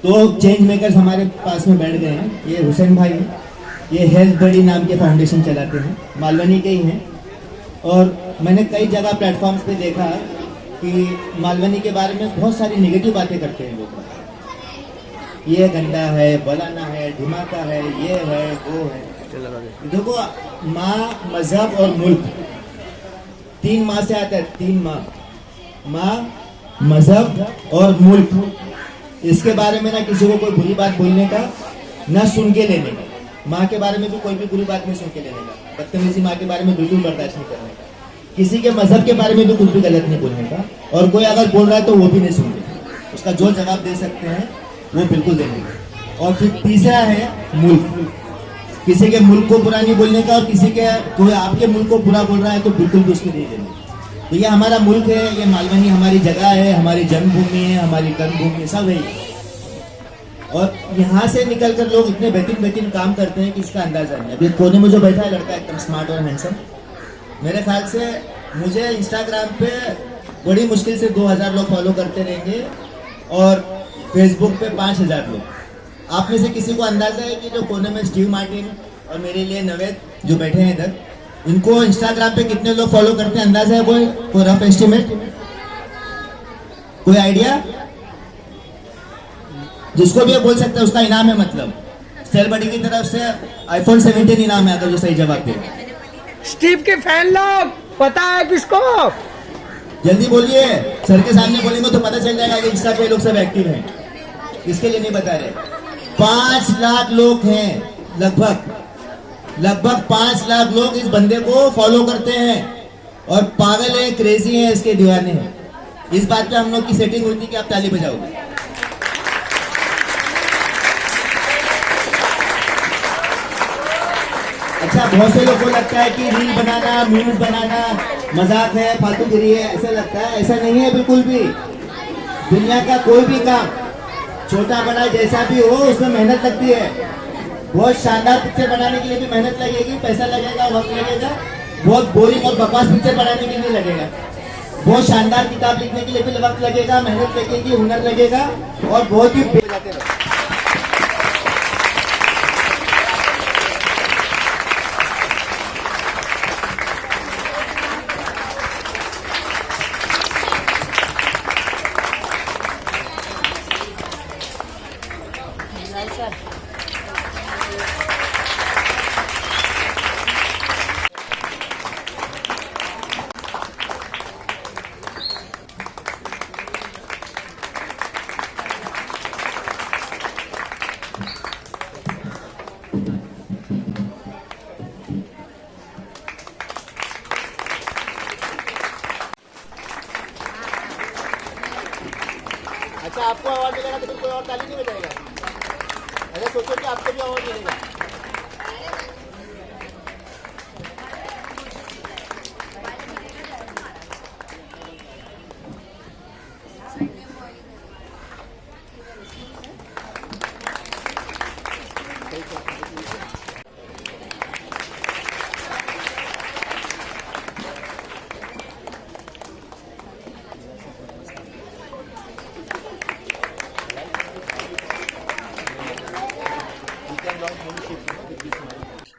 तो change makers हमारे पास में बैठ गए हैं। ये हुसैन भाई हैं, ये हेल्थ बडी नाम के फाउंडेशन चलाते हैं, मालवनी के ही हैं। और मैंने कई जगह प्लेटफॉर्म्स पे देखा कि मालवनी के बारे में बहुत सारी नेगेटिव बातें करते हैं लोग। ये गंदा है, बलाना है, धमाका है, ये है, वो है। देखो, माँ, मजहब और मुल्क, 3 माँ से आता है, 3 माँ, मजहब और मुल्क। इसके बारे में ना किसी को कोई बुरी बात बोलने का, ना सुन के लेने का। माँ के बारे में भी कोई भी बुरी बात नहीं सुन के लेने का, बदतमीजी माँ के बारे में बिल्कुल बर्दाश्त नहीं करने का, किसी के मजहब के बारे में भी कुछ भी गलत नहीं बोलने का, और कोई अगर बोल रहा है तो वो भी नहीं सुनने का। उसका जो जवाब दे सकते हैं वो बिल्कुल देने का। और फिर तीसरा है मुल्क, किसी के मुल्क को बुरा नहीं बोलने का, और किसी के कोई आपके मुल्क को बुरा बोल रहा है तो बिल्कुल भी उसकी नहीं देने। तो ये हमारा मुल्क है, ये मालवनी हमारी जगह है, हमारी जन्मभूमि है, हमारी कर्मभूमि, सब है। और यहाँ से निकलकर लोग इतने बेहतरीन काम करते हैं कि इसका अंदाजा नहीं। अभी कोने में जो बैठा है लड़का एकदम स्मार्ट और हैंडसम, मेरे ख्याल से मुझे इंस्टाग्राम पे बड़ी मुश्किल से 2000 लोग फॉलो करते रहेंगे, और फेसबुक पे 5000 लोग। आप में से किसी को अंदाजा है कि जो कोने में स्टीव मार्टिन और मेरे लिए नवेद जो बैठे हैं इधर, इनको इंस्टाग्राम पे कितने लोग फॉलो करते हैं? अंदाजा है कोई रफ एस्टिमेट, कोई आइडिया? जिसको भी बोल सकते हैं उसका इनाम है, मतलब सेल बडी की तरफ से iPhone 17 इनाम है अगर जो सही जवाब दे। स्टीव के फैन लोग, पता है किसको? जल्दी बोलिए, सर के सामने बोलेंगे तो पता चल जाएगा कि इंस्टा पे लोग सब एक्टिव हैं। इसके लिए नहीं बता रहे। 5 लाख लोग हैं, लगभग 5 लाख लोग इस बंदे को फॉलो करते हैं, और पागल है, क्रेजी है, इसके दीवाने हैं। इस बात पे हम लोग की सेटिंग हुई थी कि आप ताली बजाओगे। अच्छा, बहुत से लोगों को लगता है कि रील बनाना, मीम्स बनाना मजाक है, फालतूगिरी है, ऐसा लगता है। ऐसा नहीं है बिल्कुल भी। दुनिया का कोई भी काम, छोटा बड़ा जैसा भी हो, उसमें मेहनत लगती है। बहुत शानदार पिक्चर बनाने के लिए भी मेहनत लगेगी, पैसा लगेगा, वक्त लगेगा। बहुत बोरिंग और बकवास पिक्चर बनाने के लिए लगेगा। बहुत शानदार किताब लिखने के लिए भी वक्त लगेगा, मेहनत लगेगी, हुनर लगेगा, और बहुत ही अच्छा, आपको अवार्ड मिलेगा तो फिर कोई और ताली नहीं बजाएगा? ऐसा सोचो कि आपको भी अवार्ड मिलेगा।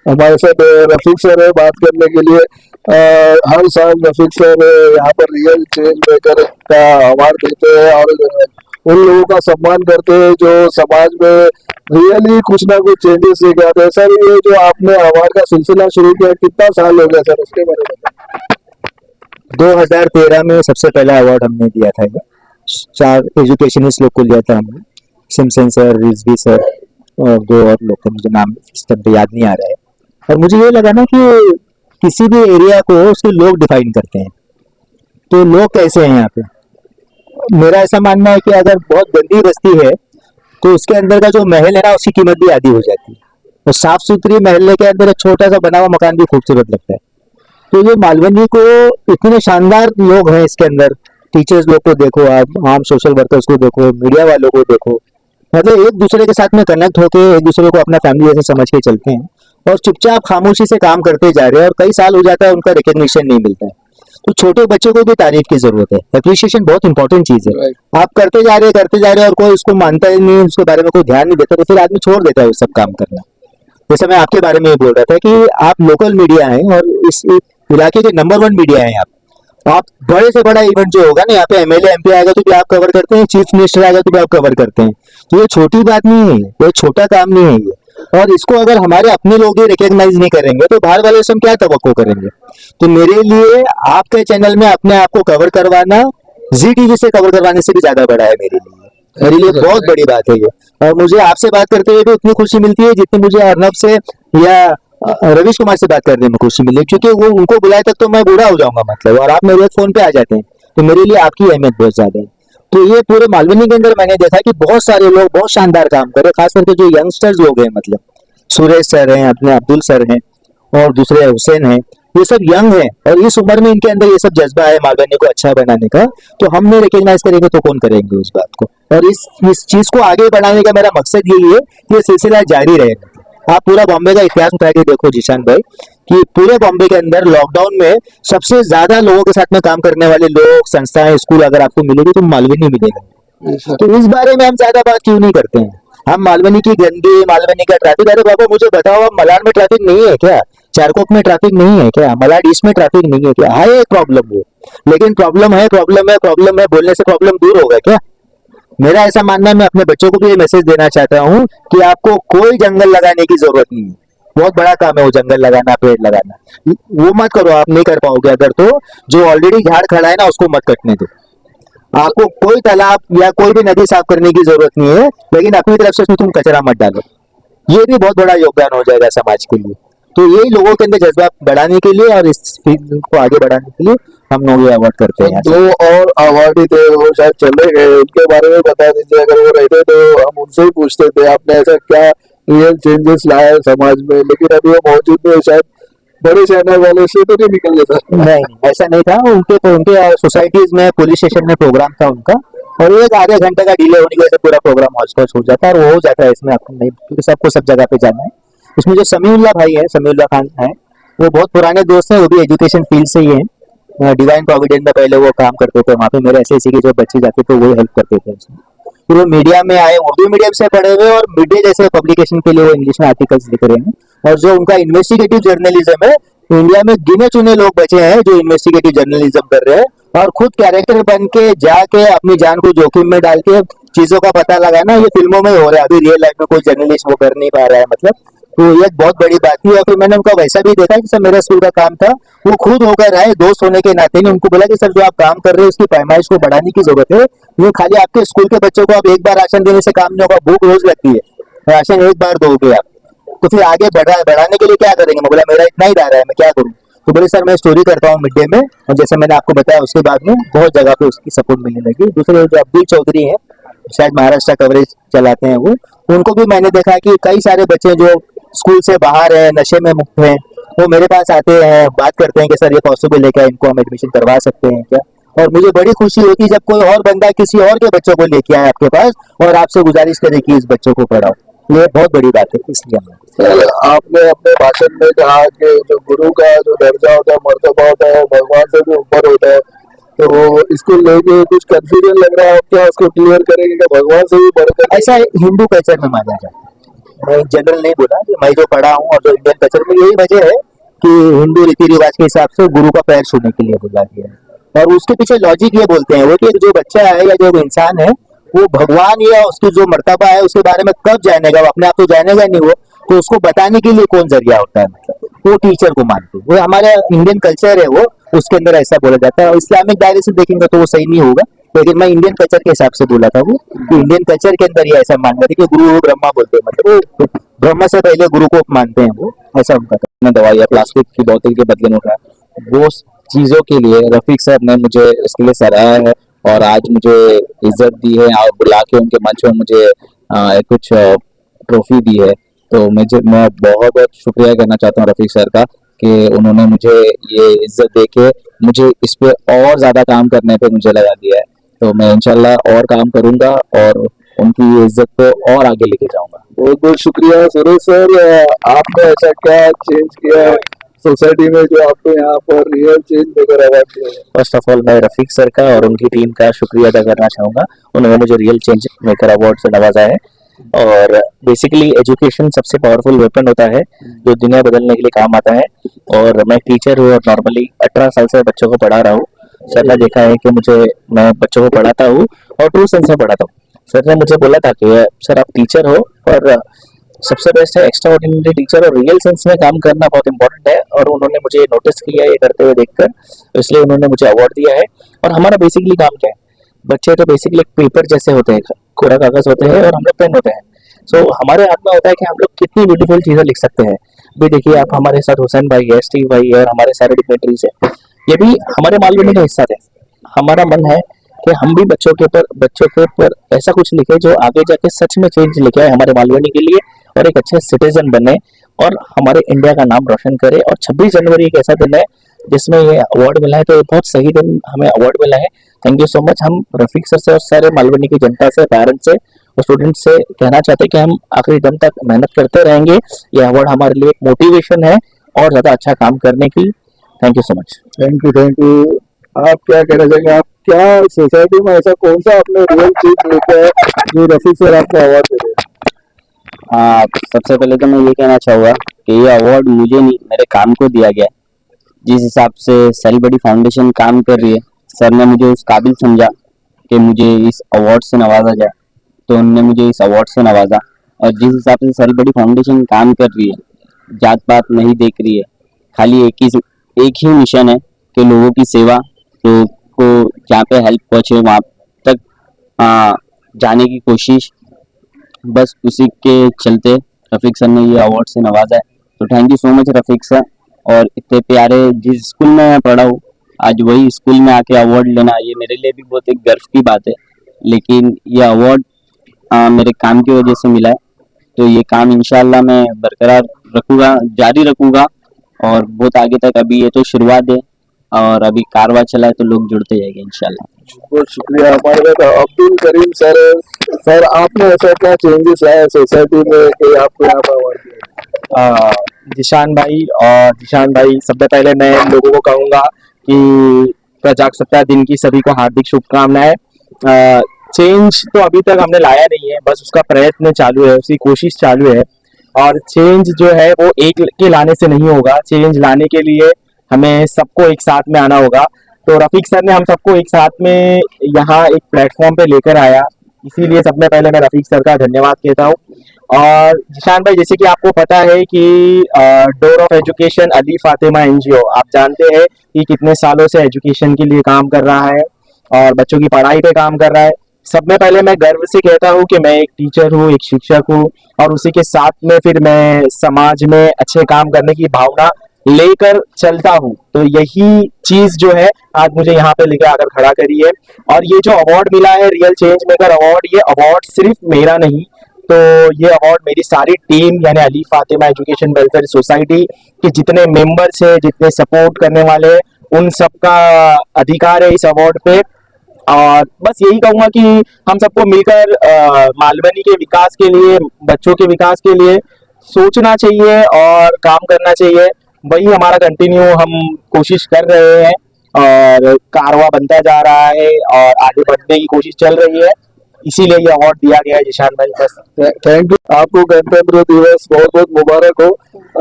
हमारे साथ रफीक सर है बात करने के लिए। हर साल रफीक सर यहाँ पर रियल चेंज मेकर का अवार्ड देते हैं, और उन लोगों का सम्मान करते हैं जो समाज में रियली कुछ ना कुछ चेंजेस लेके आते हैं। सर, ये जो आपने अवार्ड का सिलसिला शुरू किया, कितना साल हो गया सर, उसके बारे में? 2013 में सबसे पहला अवार्ड हमने दिया था। 4 एजुकेशनिस्ट लोग को लिया था हमने, सिमसन सर, रिजवी सर और 2 और लोग थे, मुझे नाम इस टाइम पे याद नहीं आ रहा है। और मुझे ये लगा ना कि किसी भी एरिया को उसके लोग डिफाइन करते हैं, तो लोग कैसे हैं यहाँ पे। मेरा ऐसा मानना है कि अगर बहुत गंदी बस्ती है तो उसके अंदर का जो महल है ना, उसकी कीमत भी आधी हो जाती है, और साफ सुथरी महल्ले के अंदर एक छोटा सा बना हुआ मकान भी खूबसूरत लगता है। तो ये मालवनी को इतने शानदार लोग हैं इसके अंदर, टीचर्स लोग को देखो, आप आम सोशल वर्कर्स को देखो, मीडिया वालों को देखो, मतलब एक दूसरे के साथ में कनेक्ट होकर एक दूसरे को अपना फैमिली जैसे समझ के चलते हैं, और चुपचाप खामोशी से काम करते जा रहे हैं, और कई साल हो जाता है उनका रिकग्निशन नहीं मिलता है। तो छोटे बच्चों को भी तारीफ की जरूरत है। अप्रिशिएशन बहुत इंपॉर्टेंट चीज है। Right. आप करते जा रहे हैं और कोई उसको मानता ही नहीं, उसके बारे में कोई ध्यान नहीं देता, तो फिर आदमी छोड़ देता है वो सब काम करना। जैसे मैं आपके बारे में बोल रहा था कि आप लोकल मीडिया हैं और इस इलाके के नंबर 1 मीडिया हैं आप बड़े से बड़ा इवेंट जो होगा ना, यहाँ पे एमएलए एमपी आएगा तो भी आप कवर करते हैं, चीफ मिनिस्टर आएगा तो भी आप कवर करते हैं। तो ये छोटी बात नहीं है, ये छोटा काम नहीं है ये। और इसको अगर हमारे अपने लोग ही रिकॉग्नाइज नहीं करेंगे तो बाहर वाले से हम क्या तवक्को करेंगे। तो मेरे लिए आपके चैनल में अपने आप को कवर करवाना जी टीवी से कवर करवाने से भी ज्यादा बड़ा है मेरे लिए बहुत बड़ी बात है ये। और मुझे आपसे बात करते हुए भी उतनी खुशी मिलती है जितनी मुझे अर्नब से या रवीश कुमार से बात करने में खुशी मिली, क्योंकि वो उनको बुलाए तक तो मैं बूढ़ा हो जाऊंगा मतलब, और आप मेरे फोन पे आ जाते हैं, तो मेरे लिए आपकी अहमियत बहुत ज्यादा है। तो ये पूरे मालवनी के अंदर मैंने देखा कि बहुत सारे लोग बहुत शानदार काम कर रहे हैं, खास करके जो यंगस्टर्स लोग हैं, मतलब सुरेश सर हैं, अपने अब्दुल सर हैं और दूसरे हुसैन हैं, ये सब यंग हैं और इस उम्र में इनके अंदर ये सब जज्बा है मालवनी को अच्छा बनाने का। तो हम नहीं रिकॉग्नाइज करेंगे तो कौन करेंगे उस बात को। और इस चीज को आगे बढ़ाने का मेरा मकसद यही है कि ये सिलसिला जारी रहे। आप पूरा बॉम्बे का इतिहास उठा के देखो जीशान भाई, कि पूरे बॉम्बे के अंदर लॉकडाउन में सबसे ज्यादा लोगों के साथ में काम करने वाले लोग, संस्थाएं, स्कूल अगर आपको मिलेगी तो मालवनी मिलेगा। तो इस बारे में हम ज्यादा बात क्यों नहीं करते हैं। हम मालवनी की गंदगी, मालवनी का ट्रैफिक, अरे बाबा मुझे बताओ, अब मलाड में ट्रैफिक नहीं है क्या? चारकोप में ट्रैफिक नहीं है क्या? मलाड ईस्ट में ट्रैफिक नहीं है क्या? है एक प्रॉब्लम वो, लेकिन प्रॉब्लम है बोलने से प्रॉब्लम दूर होगा क्या? मेरा ऐसा मानना है। मैं अपने बच्चों को भी ये मैसेज देना चाहता हूँ कि आपको कोई जंगल लगाने की जरूरत नहीं है। बहुत बड़ा काम है वो जंगल लगाना, पेड़ लगाना, वो मत करो, आप नहीं कर पाओगे अगर, तो जो ऑलरेडी झाड़ खड़ा है ना उसको मत कटने दो। आपको कोई तालाब या कोई भी नदी साफ करने की जरूरत नहीं है, लेकिन अपनी तरफ से उसमें तुम कचरा मत डालो। ये भी बहुत बड़ा योगदान हो जाएगा समाज के लिए। तो यही लोगों के अंदर जज्बा बढ़ाने के लिए और इस फील्ड को आगे बढ़ाने के लिए हम लोग ये अवार्ड करते हैं। दो और अवार्डी थे, वो शायद चले गए, उनके बारे में बता दीजिए। अगर वो रहते तो हम उनसे ही पूछते थे आपने ऐसा क्या रियल चेंजेस लाया है समाज में, लेकिन अभी वो मौजूद नहीं, शायद बड़े चैनल वाले से तो नहीं निकल गए सर। नहीं, ऐसा नहीं था। उनके सोसाइटीज में, पुलिस स्टेशन में प्रोग्राम था उनका, और एक आधे घंटे का डिले होने की वजह से पूरा प्रोग्राम हौच हो जाता है, और वो हो जाता है। इसमें आपको नहीं, क्योंकि सबको सब जगह पे जाना है। उसमें जो समीउल्लाह भाई है, समीउल्लाह खान है, वो बहुत पुराने दोस्त हैं, वो भी एजुकेशन फील्ड से ही है। डिवाइन प्रोविडेंट में पहले वो काम करते थे, वहाँ पे मेरे एसएससी के जो बच्चे जाते थे वो हेल्प करते थे उसमें। फिर वो मीडिया में आए, उर्दू मीडियम से पढ़े हुए, और मिड डे जैसे पब्लिकेशन के लिए वो इंग्लिश में आर्टिकल्स लिख रहे हैं। और जो उनका इन्वेस्टिगेटिव जर्नलिज्म है, इंडिया में गिने चुने लोग बचे हैं जो इन्वेस्टिगेटिव जर्नलिज्म कर रहे हैं, और खुद कैरेक्टर बन के जाके अपनी जान को जोखिम में डाल के चीजों का पता लगाना, ये फिल्मों में हो रहा है। अभी रियल लाइफ में कोई जर्नलिस्ट वो कर नहीं पा रहा है, मतलब। तो ये बहुत बड़ी बात थी। और फिर मैंने उनका वैसा भी देखा कि सर मेरा स्कूल का काम था, वो खुद होकर आए, दोस्त होने के नाते ने उनको बोला कि सर जो आप काम कर रहे हैं उसकी पैमाइश को बढ़ाने की जरूरत है। ये खाली आपके स्कूल के बच्चों को आप एक बार राशन देने से काम नहीं होगा, भूख रोज लगती है, राशन एक बार दोगे आप, तो फिर आगे बढ़ाने के लिए क्या करेंगे? मैं बोला मेरा इतना ही दायरा है, मैं क्या करूँ? तो बोले सर मैं स्टोरी करता हूँ मिड डे में, और जैसे मैंने आपको बताया उसके बाद में बहुत जगह पे उसकी सपोर्ट मिलने लगी। दूसरे जो अब्दुल चौधरी हैं, शायद महाराष्ट्र कवरेज चलाते हैं वो, उनको भी मैंने देखा कि कई सारे बच्चे जो स्कूल से बाहर है, नशे में मुक्त हैं, वो मेरे पास आते हैं, बात करते हैं कि सर ये पॉसिबल है क्या, इनको हम एडमिशन करवा सकते हैं क्या। और मुझे बड़ी खुशी होती है जब कोई और बंदा किसी और के बच्चों को लेके आए आपके पास और आपसे गुजारिश करे कि इस बच्चों को पढ़ाओ। ये बहुत बड़ी बात है। इसलिए सर आपने अपने भाषण में कहा कि जो गुरु का जो दर्जा होता है, मर्तबा होता है, भगवान से भी ऊपर होता है, तो इसको लेके कुछ कंफ्यूजन लग रहा है, क्या उसको क्लियर करेंगे कि भगवान से भी बढ़कर? ऐसा हिंदू कल्चर में माना जाता है, मैं जनरल नहीं बोला, मैं जो पढ़ा हूँ और जो इंडियन कल्चर में, यही वजह है कि हिंदू रीति रिवाज के हिसाब से गुरु का पैर छूने के लिए बोला गया है। और उसके पीछे लॉजिक ये बोलते हैं वो कि जो बच्चा है या जो इंसान है वो भगवान या उसकी जो मर्तबा है उसके बारे में कब जानेगा, वो अपने आप तो जानेगा नहीं, वो तो उसको बताने के लिए कौन जरिया होता है, मतलब वो टीचर को मानते हैं। वो हमारा इंडियन कल्चर है, वो उसके अंदर ऐसा बोला जाता है। और इस्लामिक दायरे से देखेंगे तो वो सही नहीं होगा, लेकिन मैं इंडियन कल्चर के हिसाब से बोला था वो, कि इंडियन कल्चर के अंदर ये ऐसा मानना है कि गुरु ब्रह्मा बोलते हैं, मतलब वो ब्रह्मा से पहले गुरु को मानते हैं, वो ऐसा उनका था। दवाई या प्लास्टिक की बोतल के बदले में उठाया, वो चीजों के लिए रफीक सर ने मुझे इसके लिए सराहा है और आज मुझे इज्जत दी है और बुला के उनके मंच में मुझे कुछ ट्रॉफी दी है। तो मैं बहुत बहुत शुक्रिया कहना चाहता हूँ रफीक सर का कि उन्होंने मुझे ये इज्जत दे के मुझे इस पे और ज्यादा काम करने पे मुझे लगा दिया है। तो मैं इंशाल्लाह और काम करूंगा और उनकी इज्जत को और आगे लेके जाऊंगा। बहुत बहुत शुक्रिया सुरेश सर। आपने ऐसा क्या चेंज किया सोसाइटी में जो आपको यहाँ पर रियल चेंज लेकर अवार्ड दिया है? फर्स्ट ऑफ ऑल मैं रफीक सर का और उनकी टीम का शुक्रिया अदा करना चाहूंगा। उन्होंने मुझे रियल चेंज मेकर अवार्ड से नवाजा है। और बेसिकली एजुकेशन सबसे पावरफुल वेपन होता है जो दुनिया बदलने के लिए काम आता है। और मैं टीचर हूँ और नॉर्मली 18 साल से बच्चों को पढ़ा रहा हूँ। सर ने देखा है कि मैं बच्चों को पढ़ाता हूँ और ट्रू सेंस में पढ़ाता हूँ। सर ने मुझे बोला था कि सर आप टीचर हो और सबसे बेस्ट है एक्स्ट्रा ऑर्डिनरी टीचर, और रियल सेंस में काम करना बहुत इंपॉर्टेंट है। और उन्होंने मुझे नोटिस किया ये करते हुए देखकर, इसलिए उन्होंने मुझे अवार्ड दिया है। और हमारा बेसिकली काम क्या है, बच्चे तो बेसिकली एक पेपर जैसे होते हैं, कोरा कागज होते हैं और हम लोग पेन होते हैं। सो हमारे हाथ में होता है कि हम लोग कितनी ब्यूटीफुल चीजें लिख सकते हैं। भी देखिए आप, हमारे साथ हुसैन भाई है, स्टीव भाई है और हमारे सारे डिग्नेटरीज है, ये भी हमारे मालवनी का हिस्सा थे। हमारा मन है कि हम भी बच्चों के ऊपर ऐसा कुछ लिखे जो आगे जाके सच में चेंज लेके आए हमारे मालवनी के लिए और एक अच्छे सिटीजन बने और हमारे इंडिया का नाम रोशन करे। और 26 जनवरी एक ऐसा दिन है जिसमें ये अवार्ड मिला है, तो ये बहुत सही दिन हमें अवार्ड मिला है। Thank you so much. हम रफीक सर से और सारे मालवनी की जनता से, पेरेंट्स से और स्टूडेंट्स से कहना चाहते हैं कि हम आखिरी दम तक मेहनत करते रहेंगे। ये अवार्ड हमारे लिए एक मोटिवेशन है और ज्यादा अच्छा काम करने की। Thank you so much. Thank you. आप क्या कहना चाहेंगे? आप क्या सोसाइटी में ऐसा कौन सा आपने रियल चीज लेके है जो रफीक सर आपको अवार्ड दे रहे हैं? हाँ, सबसे पहले तो मैं ये कहना चाहूँगा कि ये अवार्ड मुझे नहीं, मेरे काम को दिया गया है। जिस हिसाब से सेल बडी फाउंडेशन काम कर रही है, सर ने मुझे उस काबिल समझा कि मुझे इस अवार्ड से नवाजा जाए, तो उन्होंने मुझे इस अवार्ड से नवाजा। और जिस हिसाब से सेल बडी फाउंडेशन काम कर रही है, जात पात नहीं देख रही है, खाली एक ही मिशन है कि लोगों की सेवा, लोगों को जहाँ पे हेल्प पहुँचे वहाँ तक जाने की कोशिश, बस उसी के चलते रफीक सर ने ये अवार्ड से नवाजा है। तो thank you so much Rafiq sir. और इतने प्यारे जिस स्कूल में मैं पढ़ा हूँ, आज वही स्कूल में आके अवार्ड लेना, ये मेरे लिए भी बहुत एक गर्व की बात है। लेकिन ये अवार्ड मेरे काम की वजह से मिला है, तो ये काम इंशाल्लाह मैं बरकरार रखूँगा, जारी रखूँगा और बहुत आगे तक। अभी ये तो शुरुआत है और अभी कारवां चला है, तो लोग जुड़ते जाएंगे इंशाल्लाह। बहुत शुक्रिया। हमारे साथ अब्दुल करीम सर है। सर, आपने ऐसा क्या चेंजेस लाया सोसाइटी में कि आपको यहाँ पर अवार्ड दिया? जिशान भाई, सबसे पहले मैं लोगों को कहूँगा कि प्रजासत्ताक दिन की सभी को हार्दिक शुभकामनाएं। चेंज तो अभी तक हमने लाया नहीं है, बस उसका प्रयत्न चालू है, उसकी कोशिश चालू है। और चेंज जो है वो एक के लाने से नहीं होगा, चेंज लाने के लिए हमें सबको एक साथ में आना होगा। तो रफीक सर ने हम सबको एक साथ में यहाँ एक प्लेटफॉर्म पे लेकर आया, इसीलिए सबसे पहले मैं रफीक सर का धन्यवाद कहता हूँ। और जिशान भाई, जैसे कि आपको पता है कि door of education Ali Fatima NGO, आप जानते हैं कि कितने सालों से एजुकेशन के लिए काम कर रहा है और बच्चों की पढ़ाई पे काम कर रहा है। सब में पहले मैं गर्व से कहता हूँ कि मैं एक टीचर हूँ, एक शिक्षक हूँ, और उसी के साथ में फिर मैं समाज में अच्छे काम करने की भावना लेकर चलता हूँ। तो यही चीज जो है आज मुझे यहाँ पे लेकर आकर खड़ा करी है। और ये जो अवार्ड मिला है रियल चेंज मेकर अवार्ड, ये अवार्ड सिर्फ मेरा नहीं, तो ये अवार्ड मेरी सारी टीम यानी Ali Fatima education welfare society के जितने मेंबर्स है, जितने सपोर्ट करने वाले हैं, उन सबका अधिकार है इस अवार्ड पे। और बस यही कहूंगा कि हम सबको मिलकर मालवनी के विकास के लिए, बच्चों के विकास के लिए सोचना चाहिए और काम करना चाहिए। वही हमारा कंटिन्यू हम कोशिश कर रहे हैं और कारवां बनता जा रहा है और आगे बढ़ने की कोशिश चल रही है, इसीलिए ये अवार्ड दिया गया है जिशान भाई। बस थैंक यू। आपको गणतंत्र दिवस बहुत बहुत मुबारक हो।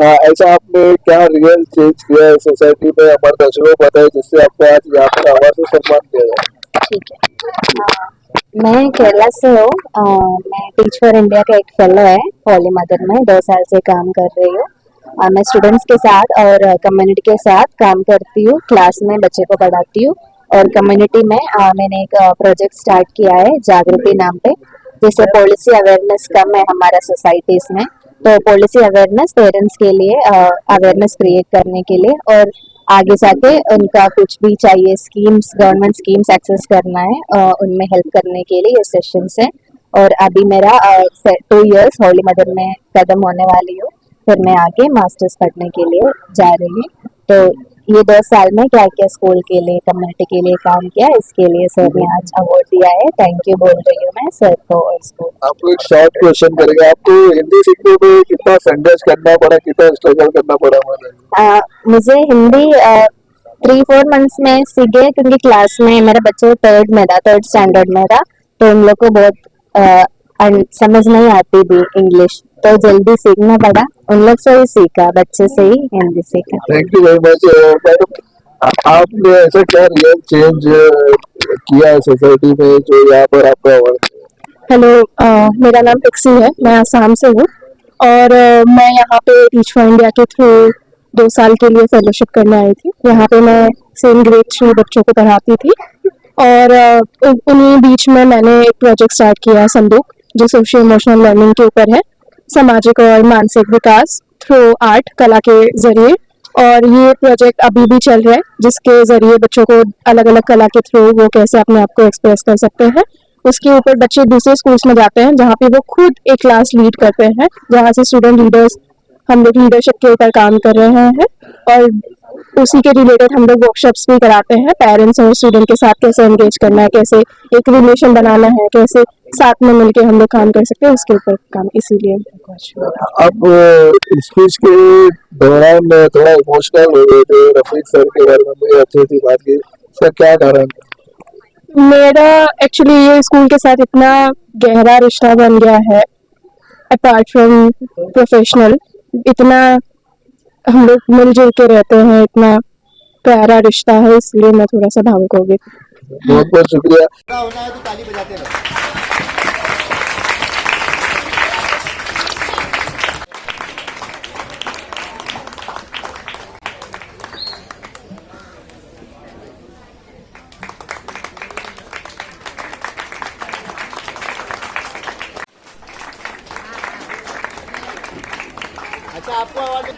ऐसा आपने क्या रियल चेंज किया है सोसाइटी में, हमारे दर्शकों को बताए जिससे आपको आज यहाँ पर अवार्ड से सम्मान दिया जाए? ठीक है, मैं केरला से हूँ। मैं टीच फॉर इंडिया का एक फेलो है होली मदर में 2 साल से काम कर रही हूँ। मैं स्टूडेंट्स के साथ और कम्युनिटी के साथ काम करती हूँ, क्लास में बच्चे को पढ़ाती हूँ और कम्युनिटी में मैंने एक प्रोजेक्ट स्टार्ट किया है जागृति नाम पे, जिससे पॉलिसी अवेयरनेस कम है हमारा सोसाइटीज में, तो पॉलिसी अवेयरनेस पेरेंट्स के लिए अवेयरनेस क्रिएट करने के लिए और आगे जाके उनका कुछ भी चाहिए स्कीम्स, गवर्नमेंट स्कीम्स एक्सेस करना है, उनमें हेल्प करने के लिए ये सेशंस है। और अभी मेरा 2 इयर्स होली मदर में कदम होने वाली हूँ, फिर मैं आगे मास्टर्स पढ़ने के लिए जा रही हूँ। तो ये 2 साल में क्या क्या स्कूल के लिए कम्युनिटी के लिए काम किया, इसके लिए सर ने आज अवार्ड दिया है। थैंक यू बोल रही हूँ मैं सर को और स्कूल। आपको एक शॉर्ट क्वेश्चन करेंगे, आपको हिंदी सीखने में कितना संघर्ष करना पड़ा, कितना स्ट्रगल करना पड़ा हमारा? मुझे हिंदी 3-4 मंथ्स में सीख गए, क्योंकि क्लास में मेरा बच्चा थर्ड स्टैंडर्ड में था, तो उन लोग को बहुत समझ नहीं आती थी इंग्लिश, तो जल्दी सीखना पड़ा। उन लोग से ही सीखा, बच्चे से ही हिंदी सीखा। Thank you very much madam. आपने ऐसा क्या रियल चेंज किया है सोसाइटी में जो यहाँ पर आपका अवार्ड? हेलो, मेरा नाम पिक्सी है, मैं आसाम से हूँ और मैं यहाँ पे टीच फॉर इंडिया के थ्रू 2 साल के लिए फेलोशिप करने आई थी। यहाँ पे मैं सेम ग्रेड 3 बच्चों को पढ़ाती थी और उन्हीं बीच में मैंने एक प्रोजेक्ट स्टार्ट किया संदूक, जो सोशल इमोशनल लर्निंग के ऊपर है, सामाजिक और मानसिक विकास थ्रू आर्ट, कला के जरिए। और ये प्रोजेक्ट अभी भी चल रहा है, जिसके जरिए बच्चों को अलग अलग कला के थ्रू वो कैसे अपने आप को एक्सप्रेस कर सकते हैं, उसके ऊपर बच्चे दूसरे स्कूल्स में जाते हैं जहाँ पे वो खुद एक क्लास लीड करते हैं, जहाँ से स्टूडेंट लीडर्स, हम लोग लीडरशिप के ऊपर काम कर रहे हैं और उसी के रिलेटेड हम लोग वर्कशॉप्स भी कराते हैं। पेरेंट्स और स्टूडेंट के साथ कैसे एंगेज करना है, कैसे एक रिलेशन बनाना है, कैसे साथ में मिलके हम लोग काम कर सकते हैं, उसके ऊपर काम। इसीलिए अब स्पीच के दौरान थोड़ा इमोशनल हो गए थे, रफीक सर के बारे में अच्छी थी बात की, सर क्या कारण? मेरा एक्चुअली ये स्कूल के साथ इतना गहरा रिश्ता बन गया है, अपार्ट फ्रॉम प्रोफेशनल, इतना हम लोग मिलजुल के रहते हैं, इतना प्यारा रिश्ता है, इसलिए मैं थोड़ा सा भावुक हो गई। बहुत बहुत शुक्रिया। होना है तो ताली बजाते रहो। अच्छा, आपको अवार्ड